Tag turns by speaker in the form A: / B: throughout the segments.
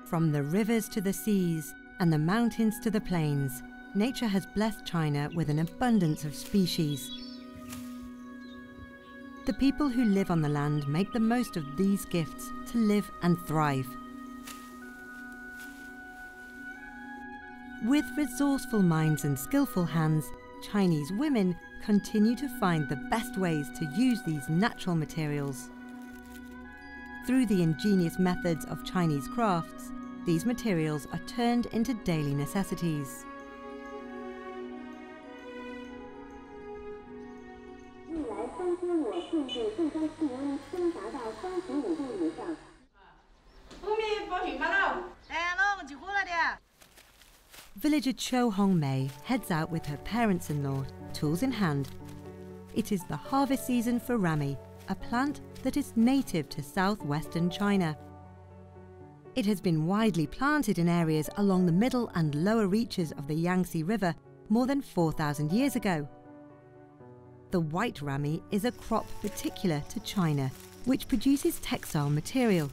A: From the rivers to the seas and the mountains to the plains, nature has blessed China with an abundance of species. The people who live on the land make the most of these gifts to live and thrive. With resourceful minds and skillful hands, Chinese women continue to find the best ways to use these natural materials. Through the ingenious methods of Chinese crafts, these materials are turned into daily necessities. Villager Cho Hong Mei heads out with her parents-in-law, tools in hand. It is the harvest season for rami, a plant that is native to southwestern China. It has been widely planted in areas along the middle and lower reaches of the Yangtze River more than 4,000 years ago. The white rami is a crop particular to China, which produces textile material.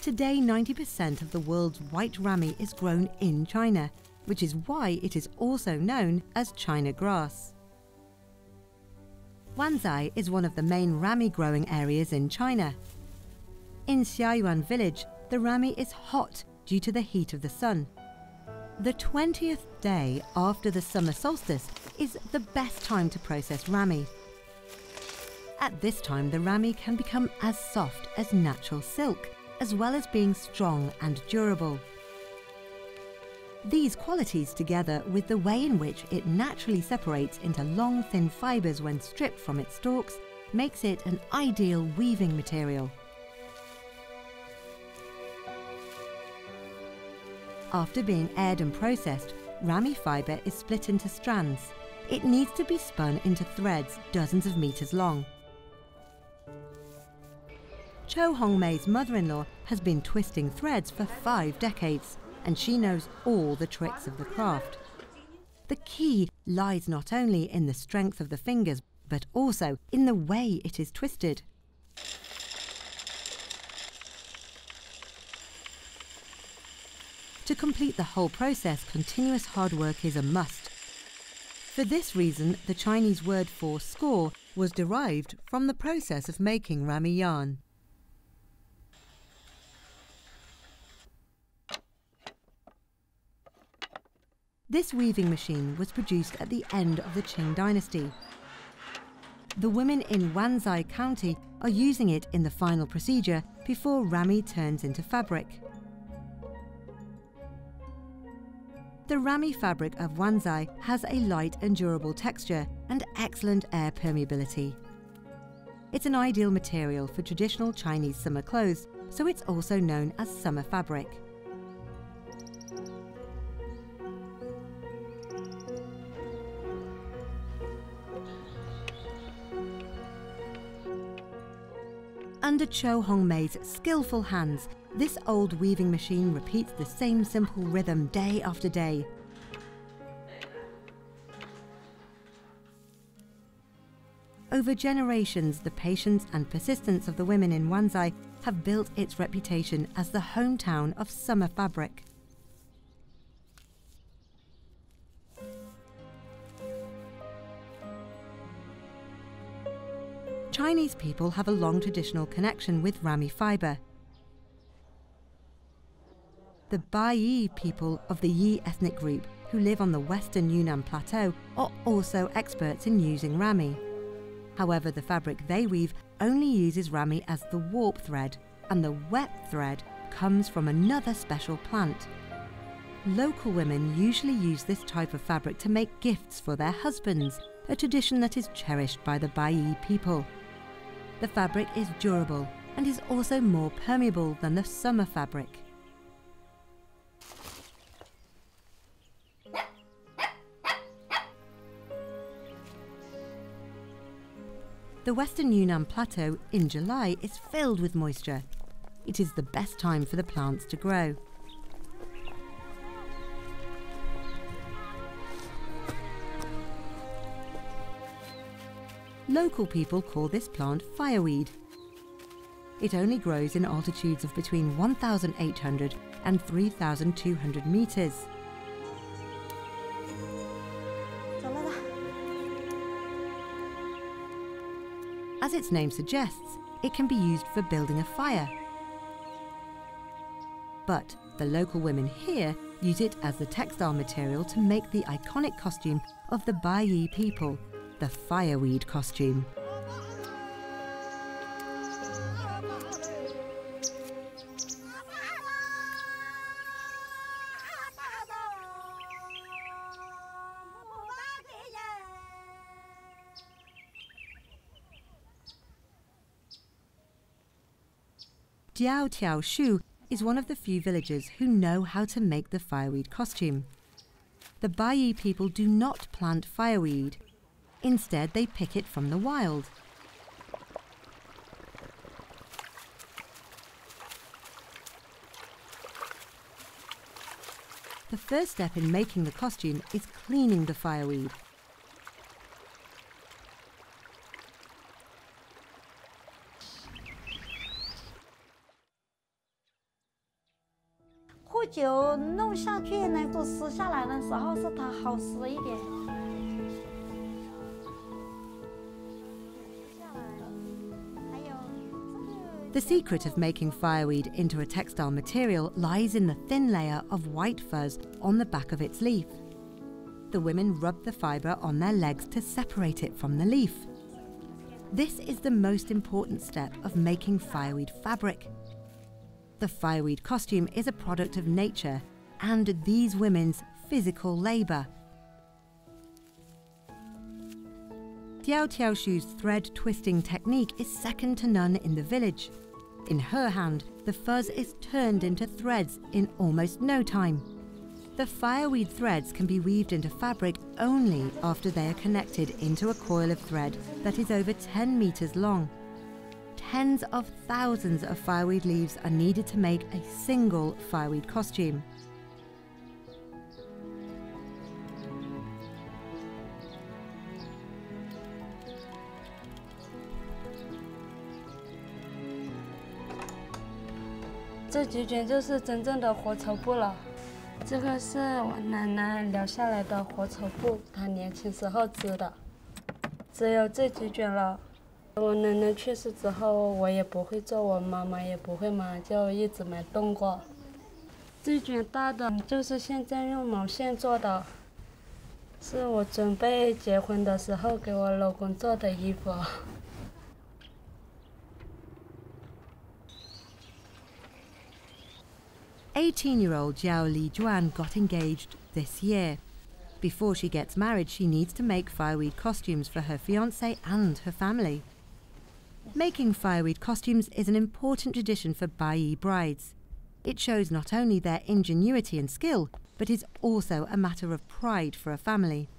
A: Today, 90% of the world's white rami is grown in China, which is why it is also known as China grass. Wanzai is one of the main rami growing areas in China. In Xiaoyuan village, the rami is hot due to the heat of the sun. The 20th day after the summer solstice is the best time to process rami. At this time, the rami can become as soft as natural silk, as well as being strong and durable. These qualities, together with the way in which it naturally separates into long, thin fibers when stripped from its stalks, makes it an ideal weaving material. After being aired and processed, rami fiber is split into strands. It needs to be spun into threads dozens of meters long. Cho Hong Mei's mother-in-law has been twisting threads for 5 decades, and she knows all the tricks of the craft. The key lies not only in the strength of the fingers, but also in the way it is twisted. To complete the whole process, continuous hard work is a must. For this reason, the Chinese word for score was derived from the process of making rami yarn. This weaving machine was produced at the end of the Qing dynasty. The women in Wanzai County are using it in the final procedure before rami turns into fabric. The rami fabric of Wanzai has a light and durable texture and excellent air permeability. It's an ideal material for traditional Chinese summer clothes, so it's also known as summer fabric. Under Cho Hong Mei's skillful hands, this old weaving machine repeats the same simple rhythm day after day. Over generations, the patience and persistence of the women in Wanzai have built its reputation as the hometown of summer fabric. Chinese people have a long traditional connection with rami fiber. The Bai people of the Yi ethnic group, who live on the western Yunnan plateau, are also experts in using rami. However, the fabric they weave only uses rami as the warp thread, and the wet thread comes from another special plant. Local women usually use this type of fabric to make gifts for their husbands, a tradition that is cherished by the Bai people. The fabric is durable and is also more permeable than the summer fabric. The western Yunnan plateau in July is filled with moisture. It is the best time for the plants to grow. Local people call this plant fireweed. it only grows in altitudes of between 1,800 and 3,200 meters. As its name suggests, it can be used for building a fire. But the local women here use it as the textile material to make the iconic costume of the Baiyi people, the fireweed costume. Jiaotiaoshu is one of the few villagers who know how to make the fireweed costume. The Baiyi people do not plant fireweed. Instead, they pick it from the wild. The first step in making the costume is cleaning the fireweed. The secret of making fireweed into a textile material lies in the thin layer of white fuzz on the back of its leaf. The women rub the fibre on their legs to separate it from the leaf. This is the most important step of making fireweed fabric. The fireweed costume is a product of nature and these women's physical labour. Jiaotiaoshu's thread twisting technique is second to none in the village. In her hand, the fuzz is turned into threads in almost no time. The fireweed threads can be weaved into fabric only after they are connected into a coil of thread that is over 10 meters long. Tens of thousands of fireweed leaves are needed to make a single fireweed costume.
B: 这几卷就是真正的火绸布了。这个是我奶奶留下来的火绸布，她年轻时候织的。只有这几卷了。我奶奶去世之后，我也不会做，我妈妈也不会嘛，就一直没动过。这卷大的就是现在用毛线做的，是我准备结婚的时候给我老公做的衣服。
A: 18-year-old Zhao Lijuan got engaged this year. Before she gets married, she needs to make fireweed costumes for her fiancé and her family. Making fireweed costumes is an important tradition for Baiyi brides. It shows not only their ingenuity and skill, but is also a matter of pride for a family.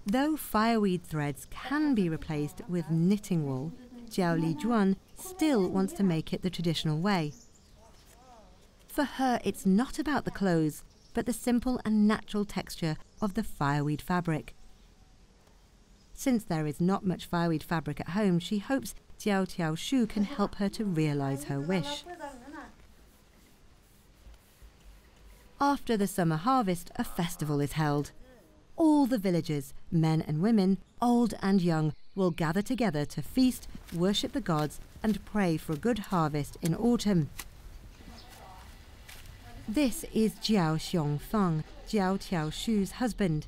A: Though fireweed threads can be replaced with knitting wool, Zhao Lijuan still wants to make it the traditional way. For her, it's not about the clothes, but the simple and natural texture of the fireweed fabric. Since there is not much fireweed fabric at home, she hopes Jiaotiaoshu can help her to realise her wish. After the summer harvest, a festival is held. All the villagers, men and women, old and young, will gather together to feast, worship the gods, and pray for a good harvest in autumn. This is Jiao Xiongfeng, Jiaotiaoshu's husband.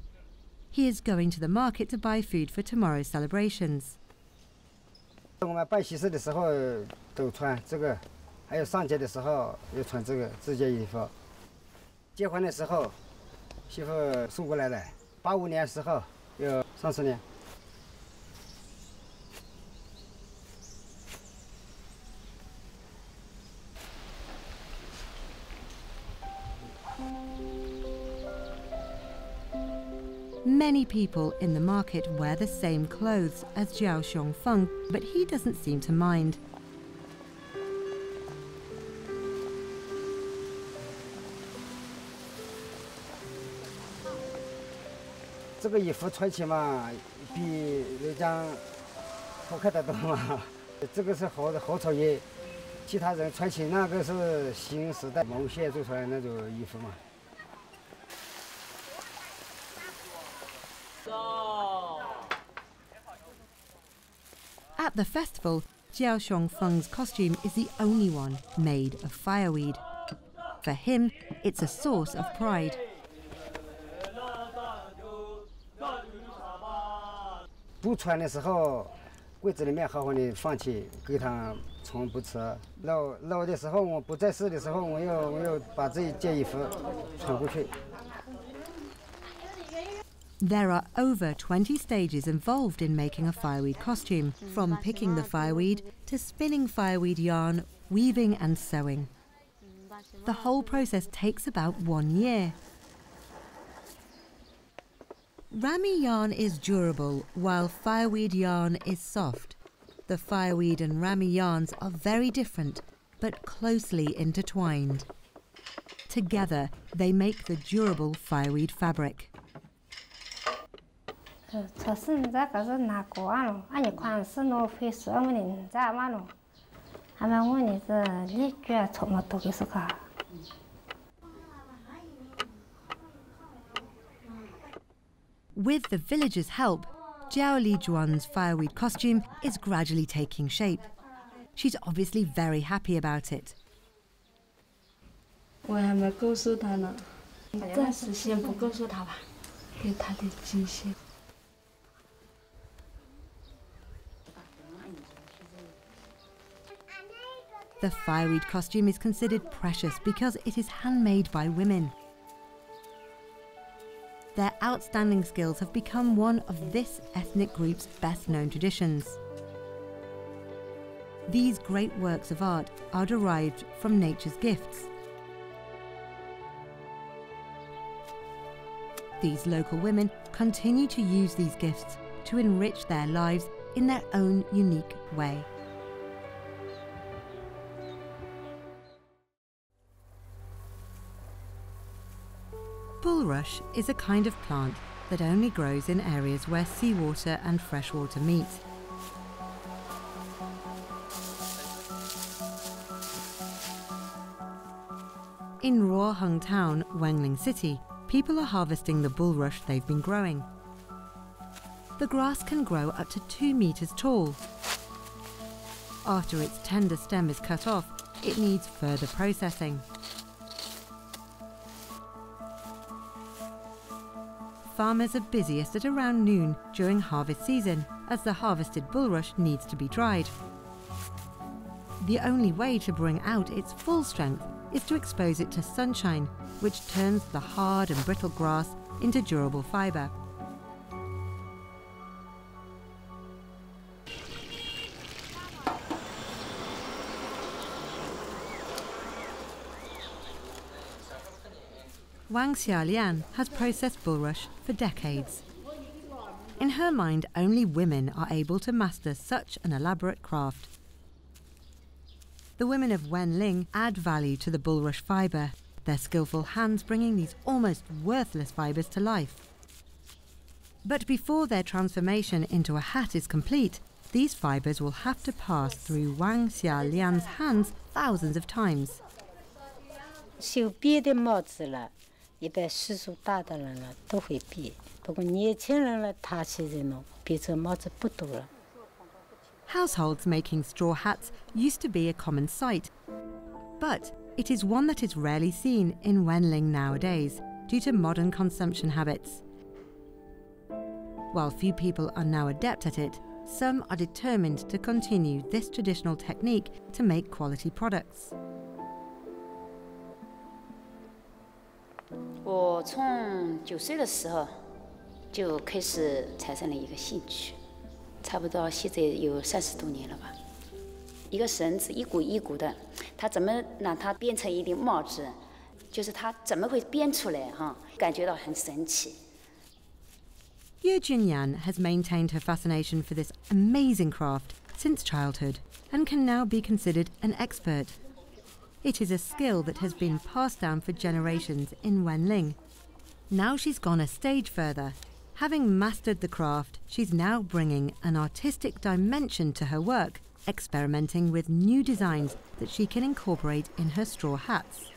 A: He is going to the market to buy food for tomorrow's celebrations.
C: 我们办喜事的时候都穿这个，还有上节的时候又穿这件衣服。结婚的时候，媳妇送过来的，85年的时候有30年。
A: Many people in the market wear the same clothes as Jiao Xiongfeng, but he doesn't seem to mind.
C: 这个衣服穿起嘛，比人家好看得多嘛。这个是后朝衣，其他人穿起那个是新时代毛线做出来那种衣服嘛。
A: At the festival, Jiao Xiongfeng's costume is the only one made of fireweed. For him, it's a source of pride.
C: 不穿的时候，柜子里面好好的放起，给它虫不吃。老的时候，我不在世的时候，我要把这一件衣服穿过去。
A: There are over 20 stages involved in making a fireweed costume, from picking the fireweed to spinning fireweed yarn, weaving and sewing. The whole process takes about 1 year. Rami yarn is durable, while fireweed yarn is soft. The fireweed and rami yarns are very different, but closely intertwined. Together, they make the durable fireweed fabric.
D: 测试你这个是哪个啊喽？俺你款式喏，会说我你咋嘛喽？俺们问你是立脚从么多个是个？
A: With the villagers' help, Jiao Lijuan's fireweed costume is gradually taking shape. She's obviously very happy about it.
B: 我还没告诉他呢，暂时先不告诉他吧，给他的惊喜。
A: The fireweed costume is considered precious because it is handmade by women. Their outstanding skills have become one of this ethnic group's best-known traditions. These great works of art are derived from nature's gifts. These local women continue to use these gifts to enrich their lives in their own unique way. Bulrush is a kind of plant that only grows in areas where seawater and freshwater meet. In Ruoheng Town, Wengling City, people are harvesting the bulrush they've been growing. The grass can grow up to 2 meters tall. After its tender stem is cut off, it needs further processing. Farmers are busiest at around noon during harvest season, as the harvested bulrush needs to be dried. The only way to bring out its full strength is to expose it to sunshine, which turns the hard and brittle grass into durable fibre. Wang Xiaolian has processed bulrush for decades. In her mind, only women are able to master such an elaborate craft. The women of Wenling add value to the bulrush fibre, their skillful hands bringing these almost worthless fibres to life. But before their transformation into a hat is complete, these fibres will have to pass through Wang Xiaolian's hands thousands of times.
D: 绣别的帽子了，一般岁数大的人了都会别，不过年轻人了，他现在呢别这帽子不多了。
A: Households making straw hats used to be a common sight, but it is one that is rarely seen in Wenling nowadays due to modern consumption habits. While few people are now adept at it, some are determined to continue this traditional technique to make quality products.
E: 我从9岁的时候就开始产生了一个兴趣，差不多现在有30多年了吧。一个绳子一股一股的，它怎么让它编成一顶帽子？就是它怎么会编出来哈？感觉到很神奇。
A: Zhejiang has maintained her fascination for this amazing craft since childhood and can now be considered an expert. It is a skill that has been passed down for generations in Wenling. Now she's gone a stage further. Having mastered the craft, she's now bringing an artistic dimension to her work experimenting with new designs that she can incorporate in her straw hats.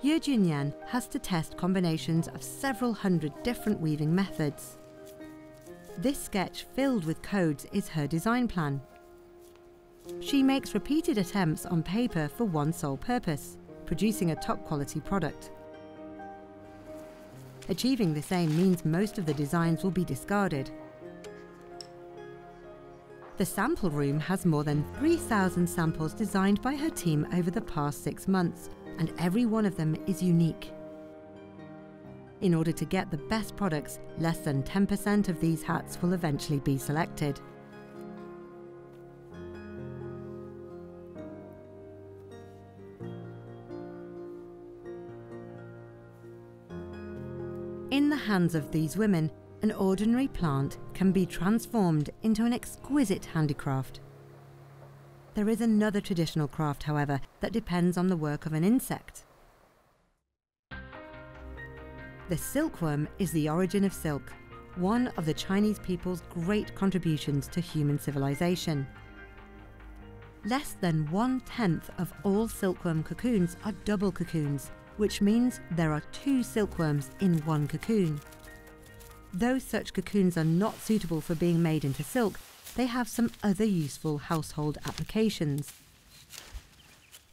A: Zhejiang has to test combinations of several hundred different weaving methods. This sketch filled with codes is her design plan. She makes repeated attempts on paper for one sole purpose: producing a top-quality product. Achieving this aim means most of the designs will be discarded. The sample room has more than 3,000 samples designed by her team over the past 6 months, and every one of them is unique. In order to get the best products, less than 10% of these hats will eventually be selected. In the hands of these women, an ordinary plant can be transformed into an exquisite handicraft. There is another traditional craft, however, that depends on the work of an insect. The silkworm is the origin of silk, one of the Chinese people's great contributions to human civilization. Less than 1/10 of all silkworm cocoons are double cocoons, which means there are 2 silkworms in one cocoon. Though such cocoons are not suitable for being made into silk, they have some other useful household applications.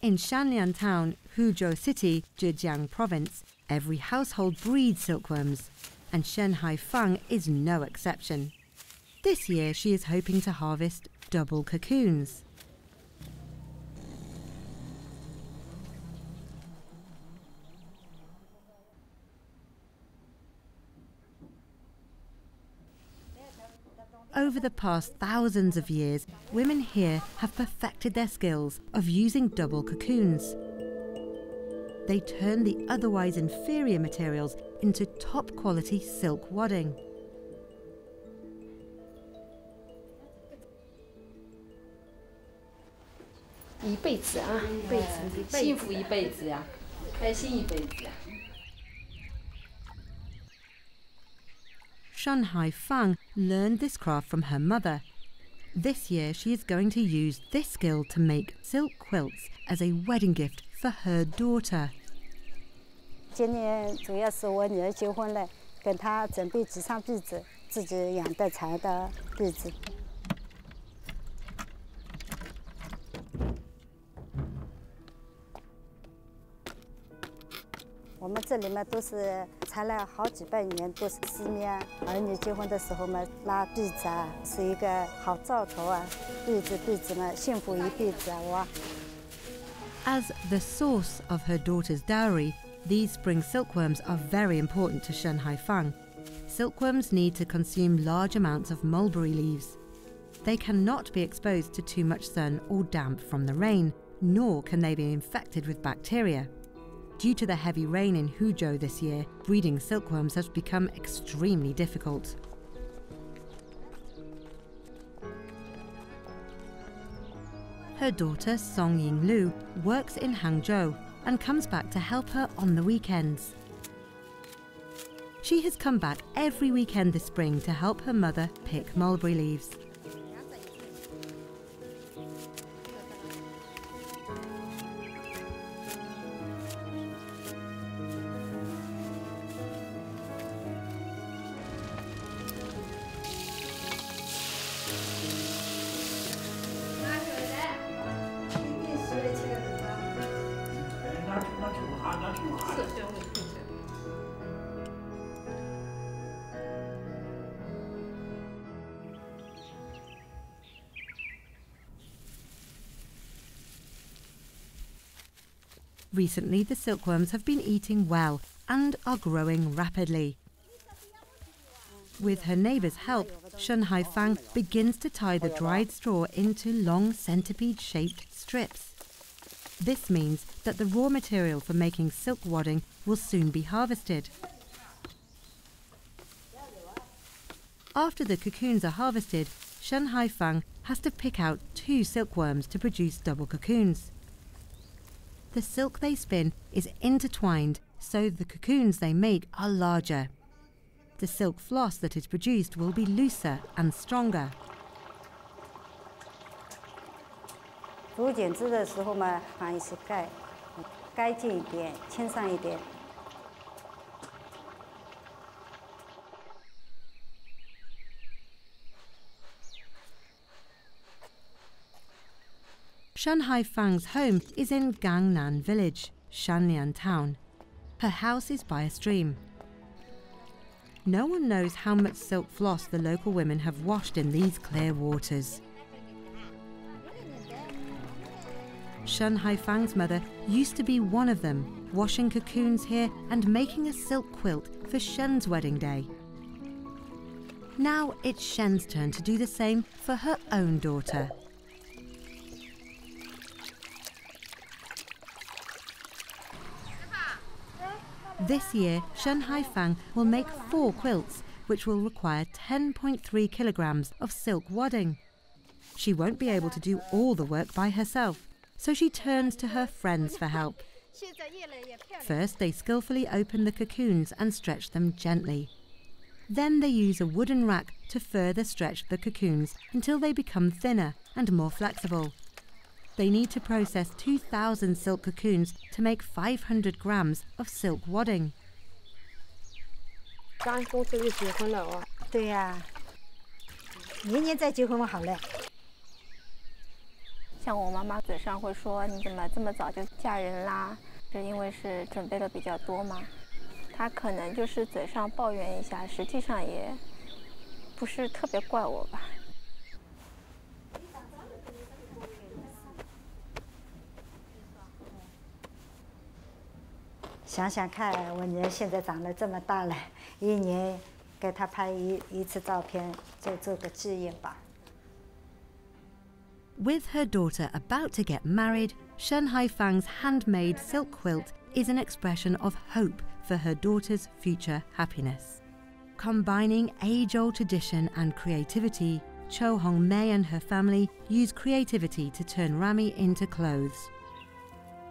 A: In Shanlian Town, Huzhou City, Zhejiang Province, every household breeds silkworms, and Shenhai Fang is no exception. This year she is hoping to harvest double cocoons. Over the past thousands of years, women here have perfected their skills of using double cocoons. They turn the otherwise inferior materials into top-quality silk wadding. Shanhai Fang learned this craft from her mother. This year she is going to use this skill to make silk quilts as a wedding gift for her daughter.
F: 今年主要是我女儿结婚了，跟她准备几双被子，自己养的裁的被子。我们这里面都是裁了好几百年，都是丝面。儿女结婚的时候嘛，拉被子啊，是一个好兆头啊。被子嘛，幸福一辈子啊！我。
A: As the source of her daughter's dowry, these spring silkworms are very important to Shenhai Fang. Silkworms need to consume large amounts of mulberry leaves. They cannot be exposed to too much sun or damp from the rain, nor can they be infected with bacteria. Due to the heavy rain in Huzhou this year, breeding silkworms has become extremely difficult. Her daughter, Song Yinglu, works in Hangzhou and comes back to help her on the weekends. She has come back every weekend this spring to help her mother pick mulberry leaves. Recently, the silkworms have been eating well and are growing rapidly. With her neighbour's help, Shenhai Fang begins to tie the dried straw into long centipede-shaped strips. This means that the raw material for making silk wadding will soon be harvested. After the cocoons are harvested, Shenhai Fang has to pick out 2 silkworms to produce double cocoons. The silk they spin is intertwined, so the cocoons they make are larger. the silk floss that is produced will be looser and stronger.
F: 竹剪枝的时候嘛，放一些盖，盖紧一点，轻上一点。
A: Shen Haifang's home is in Gangnan village, Shanlian town. Her house is by a stream. No one knows how much silk floss the local women have washed in these clear waters. Shen Haifang's mother used to be one of them, washing cocoons here and making a silk quilt for Shen's wedding day. Now it's Shen's turn to do the same for her own daughter. This year, Shen Haifang will make 4 quilts, which will require 10.3 kilograms of silk wadding. She won't be able to do all the work by herself, so she turns to her friends for help. First, they skillfully open the cocoons and stretch them gently. Then they use a wooden rack to further stretch the cocoons until they become thinner and more flexible. They need to process 2,000 silk cocoons to make 500 grams of silk wadding.
B: 刚公司就结婚了哦。
F: 对呀，明年再结婚好了。
G: 像我妈妈嘴上会说：“你怎么这么早就嫁人啦？”是因为是准备的比较多嘛。她可能就是嘴上抱怨一下，实际上也不是特别怪我吧。
F: 想想看，我女儿现在长得这么大了，一年给她拍一次照片，就做个纪念吧。
A: With her daughter about to get married, Shen Haifang's handmade silk quilt is an expression of hope for her daughter's future happiness. Combining age-old tradition and creativity, Cho Hongmei and her family use creativity to turn rami into clothes,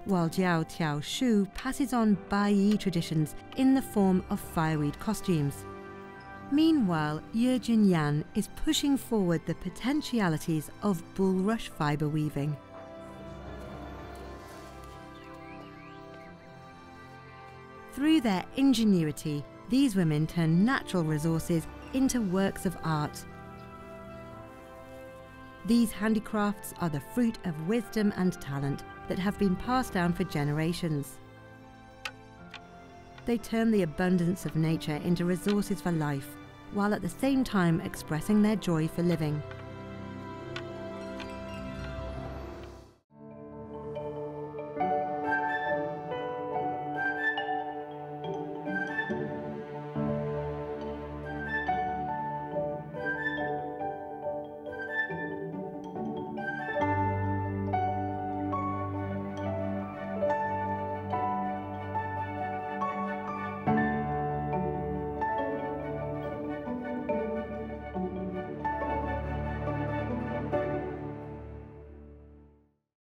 A: while Jiao Tiao Shu passes on Bai traditions in the form of fireweed costumes. Meanwhile, Yejun Yan is pushing forward the potentialities of bulrush fibre weaving. Through their ingenuity, these women turn natural resources into works of art. These handicrafts are the fruit of wisdom and talent that have been passed down for generations. They turn the abundance of nature into resources for life, while at the same time expressing their joy for living.